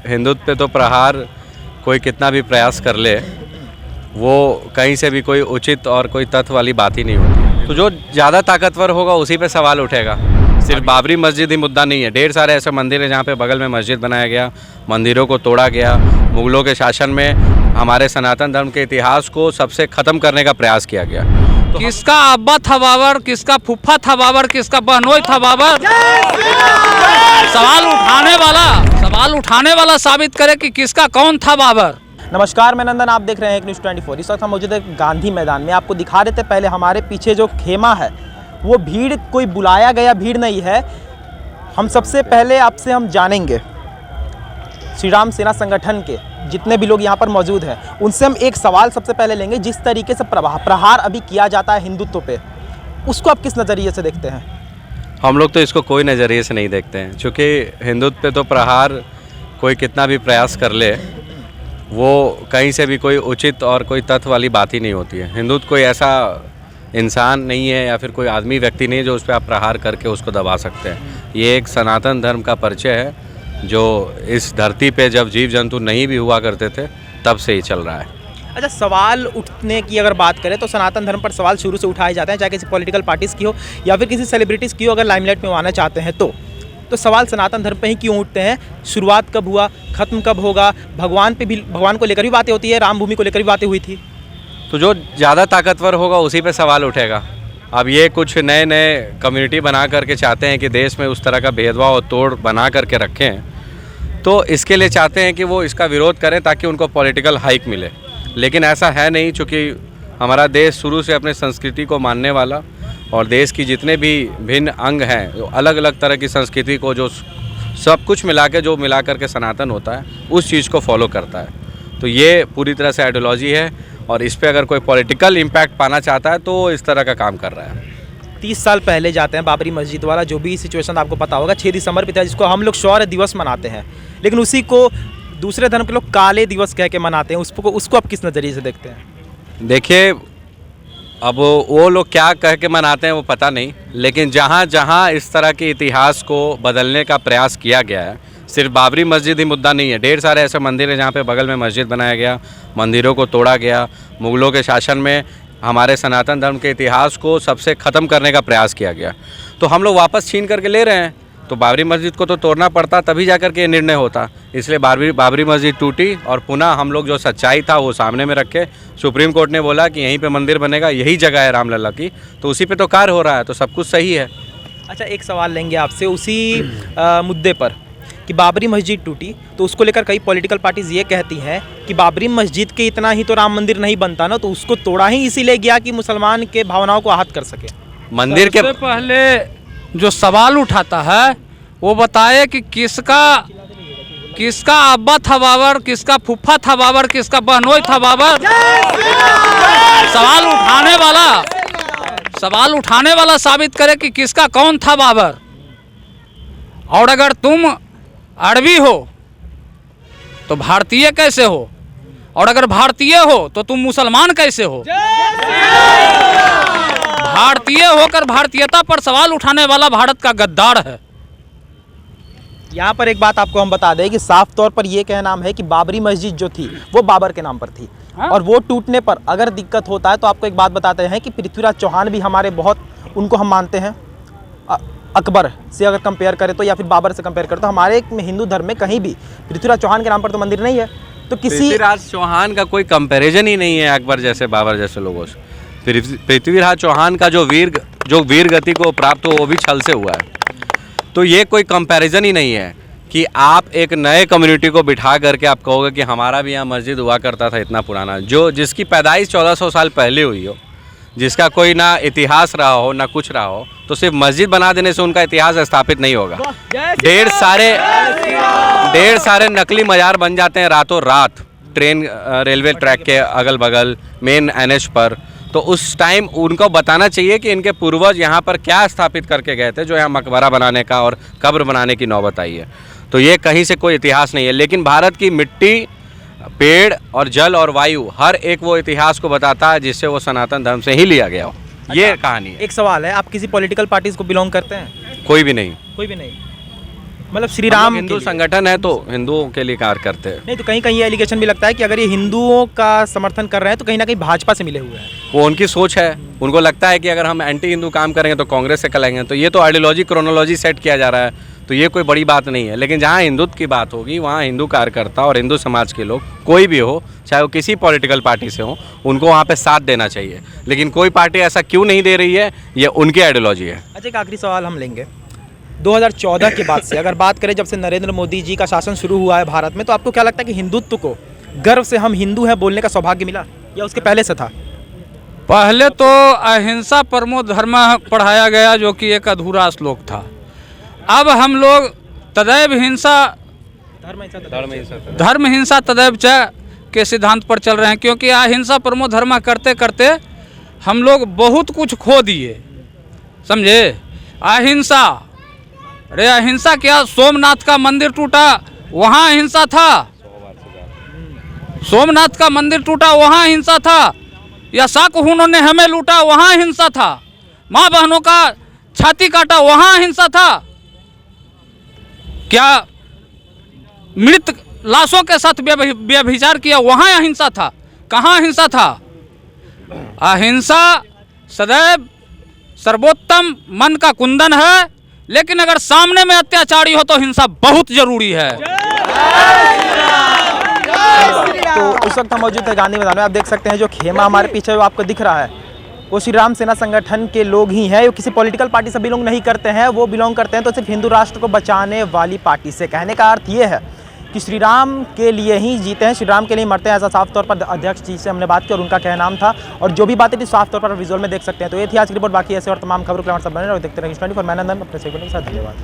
हिंदुत्व पे तो प्रहार कोई कितना भी प्रयास कर ले, वो कहीं से भी कोई उचित और कोई तथ्य वाली बात ही नहीं होती। तो जो ज़्यादा ताकतवर होगा उसी पे सवाल उठेगा। सिर्फ बाबरी मस्जिद ही मुद्दा नहीं है, ढेर सारे ऐसे मंदिर हैं जहाँ पे बगल में मस्जिद बनाया गया, मंदिरों को तोड़ा गया। मुगलों के शासन में हमारे सनातन धर्म के इतिहास को सबसे ख़त्म करने का प्रयास किया गया। तो किसका अब्बा था बाबर, किसका फुफ्फा था बाबर, किसका बहनोई था बाबर? सवाल उठाने वाला साबित करे कि किसका कौन था बाबर। नमस्कार, मैं नंदन, आप देख रहे हैं एक न्यूज़ 24। इस वक्त हम मौजूद है गांधी मैदान में। आपको दिखा देते पहले हमारे पीछे जो खेमा है वो भीड़ कोई बुलाया गया भीड़ नहीं है। हम सबसे पहले आपसे हम जानेंगे श्री राम सेना संगठन के जितने भी लोग यहाँ पर मौजूद हैं उनसे हम एक सवाल सबसे पहले लेंगे। जिस तरीके से प्रहार अभी किया जाता है हिंदुत्व पे, उसको आप किस नज़रिए से देखते हैं? हम लोग तो इसको कोई नज़रिए से नहीं देखते हैं, क्योंकि हिंदुत्व पे तो प्रहार कोई कितना भी प्रयास कर ले, वो कहीं से भी कोई उचित और कोई तथ्य वाली बात ही नहीं होती है। हिंदुत्व कोई ऐसा इंसान नहीं है या फिर कोई आदमी व्यक्ति नहीं है जो उस पर आप प्रहार करके उसको दबा सकते हैं। ये एक सनातन धर्म का परिचय है जो इस धरती पे जब जीव जंतु नहीं भी हुआ करते थे तब से ही चल रहा है। अच्छा, सवाल उठने की अगर बात करें तो सनातन धर्म पर सवाल शुरू से उठाए जाते हैं, चाहे किसी पॉलिटिकल पार्टीज़ की हो या फिर किसी सेलिब्रिटीज़ की हो। अगर लाइमलाइट में आना चाहते हैं तो सवाल सनातन धर्म पे ही क्यों उठते हैं? शुरुआत कब हुआ, ख़त्म कब होगा? भगवान को लेकर भी बातें होती है, राम भूमि को लेकर भी बातें हुई थी। तो जो ज़्यादा ताकतवर होगा उसी पे सवाल उठेगा। अब ये कुछ नए नए कम्युनिटी बना करके चाहते हैं कि देश में उस तरह का भेदभाव और तोड़ बना करके रखें, तो इसके लिए चाहते हैं कि वो इसका विरोध करें ताकि उनको पॉलिटिकल हाइक मिले। लेकिन ऐसा है नहीं, चूँकि हमारा देश शुरू से अपने संस्कृति को मानने वाला और देश की जितने भी भिन्न अंग हैं, जो अलग अलग तरह की संस्कृति को जो सब कुछ मिला करके सनातन होता है, उस चीज़ को फॉलो करता है। तो ये पूरी तरह से आइडियोलॉजी है और इस पर अगर कोई पॉलिटिकल इम्पैक्ट पाना चाहता है तो इस तरह का काम कर रहा है। 30 साल पहले जाते हैं बाबरी मस्जिद वाला जो भी सिचुएशन आपको पता होगा, 6 दिसंबर पे था, जिसको हम लोग शौर्य दिवस मनाते हैं, लेकिन उसी को दूसरे धर्म के लोग काले दिवस कह के मनाते हैं। उसको आप किस नज़रिए से देखते हैं? देखिए, अब वो लोग क्या कह के मनाते हैं वो पता नहीं, लेकिन जहाँ जहाँ इस तरह के इतिहास को बदलने का प्रयास किया गया है, सिर्फ बाबरी मस्जिद ही मुद्दा नहीं है, ढेर सारे ऐसे मंदिर हैं जहाँ पे बगल में मस्जिद बनाया गया, मंदिरों को तोड़ा गया। मुगलों के शासन में हमारे सनातन धर्म के इतिहास को सबसे ख़त्म करने का प्रयास किया गया, तो हम लोग वापस छीन करके ले रहे हैं। तो बाबरी मस्जिद को तो तोड़ना पड़ता, तभी जा कर के ये निर्णय होता। इसलिए बाबरी मस्जिद टूटी और पुनः हम लोग जो सच्चाई था वो सामने में रखे। सुप्रीम कोर्ट ने बोला कि यहीं पे मंदिर बनेगा, यही जगह है रामलला की, तो उसी पे तो कार्य हो रहा है, तो सब कुछ सही है। अच्छा, एक सवाल लेंगे आपसे उसी मुद्दे पर कि बाबरी मस्जिद टूटी, तो उसको लेकर कई पॉलिटिकल पार्टीज़ ये कहती हैं कि बाबरी मस्जिद के इतना ही तो राम मंदिर नहीं बनता ना, तो उसको तोड़ा ही इसीलिए गया कि मुसलमान के भावनाओं को आहत कर सके। मंदिर के पहले जो सवाल उठाता है वो बताए कि किसका अब्बा था बाबर, किसका फुफ्फा था बाबर, किसका बहनोई था बाबर? सवाल उठाने वाला साबित करे कि किसका कौन था बाबर। और अगर तुम अरबी हो तो भारतीय कैसे हो, और अगर भारतीय हो तो तुम मुसलमान कैसे हो? भारतीय होकर भारतीयता पर सवाल उठाने वाला भारत का गद्दार है। यहाँ पर एक बात आपको हम बता दें कि साफ तौर पर यह कहना है कि बाबरी मस्जिद जो थी वो बाबर के नाम पर थी। और वो टूटने पर अगर दिक्कत होता है तो आपको एक बात बताते हैं कि पृथ्वीराज चौहान भी हमारे बहुत, उनको हम मानते हैं, अकबर से अगर कंपेयर करें तो या फिर बाबर से कंपेयर करें तो हमारे हिंदू धर्म में कहीं भी पृथ्वीराज चौहान के नाम पर तो मंदिर नहीं है। तो पृथ्वीराज चौहान का कोई कंपैरिजन ही नहीं है अकबर जैसे, बाबर जैसे लोगों से। पृथ्वीराज चौहान का जो वीर गति को प्राप्त हो वो भी छल से हुआ है। तो ये कोई कंपैरिजन ही नहीं है कि आप एक नए कम्युनिटी को बिठा करके आप कहोगे कि हमारा भी यहाँ मस्जिद हुआ करता था इतना पुराना, जिसकी पैदाइश 1400 साल पहले हुई हो, जिसका कोई ना इतिहास रहा हो ना कुछ रहा हो, तो सिर्फ मस्जिद बना देने से उनका इतिहास स्थापित नहीं होगा। ढेर सारे नकली मज़ार बन जाते हैं रातों रात, ट्रेन रेलवे ट्रैक के अगल बगल, मेन NH पर। तो उस टाइम उनको बताना चाहिए कि इनके पूर्वज यहाँ पर क्या स्थापित करके गए थे, जो यहाँ मकबरा बनाने का और कब्र बनाने की नौबत आई है। तो ये कहीं से कोई इतिहास नहीं है, लेकिन भारत की मिट्टी, पेड़ और जल और वायु हर एक वो इतिहास को बताता है जिससे वो सनातन धर्म से ही लिया गया हो। ये कहानी है। एक सवाल है, आप किसी पॉलिटिकल पार्टीज को बिलोंग करते हैं? कोई भी नहीं। कोई भी नहीं। मतलब श्री राम हिंदू के लिए। संगठन है तो हिंदुओं के लिए कार्य करते हैं। नहीं तो कहीं कहीं ये एलिगेशन भी लगता है कि अगर ये हिंदुओं का समर्थन कर रहे हैं तो कहीं ना कहीं भाजपा से मिले हुए हैं। वो उनकी सोच है, उनको लगता है कि अगर हम एंटी हिंदू काम करेंगे तो कांग्रेस से करेंगे, तो ये तो आइडियोलॉजी क्रोनोलॉजी सेट किया जा रहा है, तो ये कोई बड़ी बात नहीं है। लेकिन जहाँ हिंदुत्व की बात होगी वहाँ हिंदू कार्यकर्ता और हिंदू समाज के लोग कोई भी हो, चाहे वो किसी पॉलिटिकल पार्टी से हो, उनको वहाँ पे साथ देना चाहिए। लेकिन कोई पार्टी ऐसा क्यों नहीं दे रही है, ये उनकी आइडियोलॉजी है। अच्छा, एक आखिरी सवाल हम लेंगे। 2014 के बाद से अगर बात करें, जब से नरेंद्र मोदी जी का शासन शुरू हुआ है भारत में, तो आपको क्या लगता है कि हिंदुत्व को गर्व से हम हिंदू हैं बोलने का सौभाग्य मिला, या उसके पहले से था? पहले तो अहिंसा परमो धर्म पढ़ाया गया, जो कि एक अधूरा श्लोक था। अब हम लोग तदैव हिंसा धर्म हिंसा तदैव च के सिद्धांत पर चल रहे हैं, क्योंकि अहिंसा परमो धर्म करते करते हम लोग बहुत कुछ खो दिए, समझे। अहिंसा, अरे अहिंसा क्या, सोमनाथ का मंदिर टूटा वहाँ अहिंसा था, सोमनाथ का मंदिर टूटा वहाँ हिंसा था, या शाकहुनों ने हमें लूटा वहाँ हिंसा था, माँ बहनों का छाती काटा वहाँ हिंसा था, क्या मृत लाशों के साथ व्यभिचार किया वहाँ अहिंसा था, कहाँ अहिंसा था? अहिंसा सदैव सर्वोत्तम मन का कुंदन है, लेकिन अगर सामने में अत्याचारी हो तो हिंसा बहुत जरूरी है। तो इस वक्त हम मौजूद है गांधी मैदान में। आप देख सकते हैं जो खेमा हमारे पीछे वो आपको दिख रहा है, वो श्री राम सेना संगठन के लोग ही हैं। वो किसी पॉलिटिकल पार्टी से बिलोंग नहीं करते हैं, वो बिलोंग करते हैं तो सिर्फ हिंदू राष्ट्र को बचाने वाली पार्टी से। कहने का अर्थ ये है कि श्री राम के लिए ही जीते हैं, श्री राम के लिए मरते हैं, ऐसा साफ तौर पर अध्यक्ष जी से हमने बात की और उनका कहना था। और जो भी बातें थी साफ तौर पर विजुअल में देख सकते हैं। तो ये थी आज की रिपोर्ट। बाकी ऐसे और तमाम खबरों के लिए हमारे साथ बने रहो, देखते रहेंगे News 24। मैं नंदन अपने सहयोगी के साथ, धन्यवाद।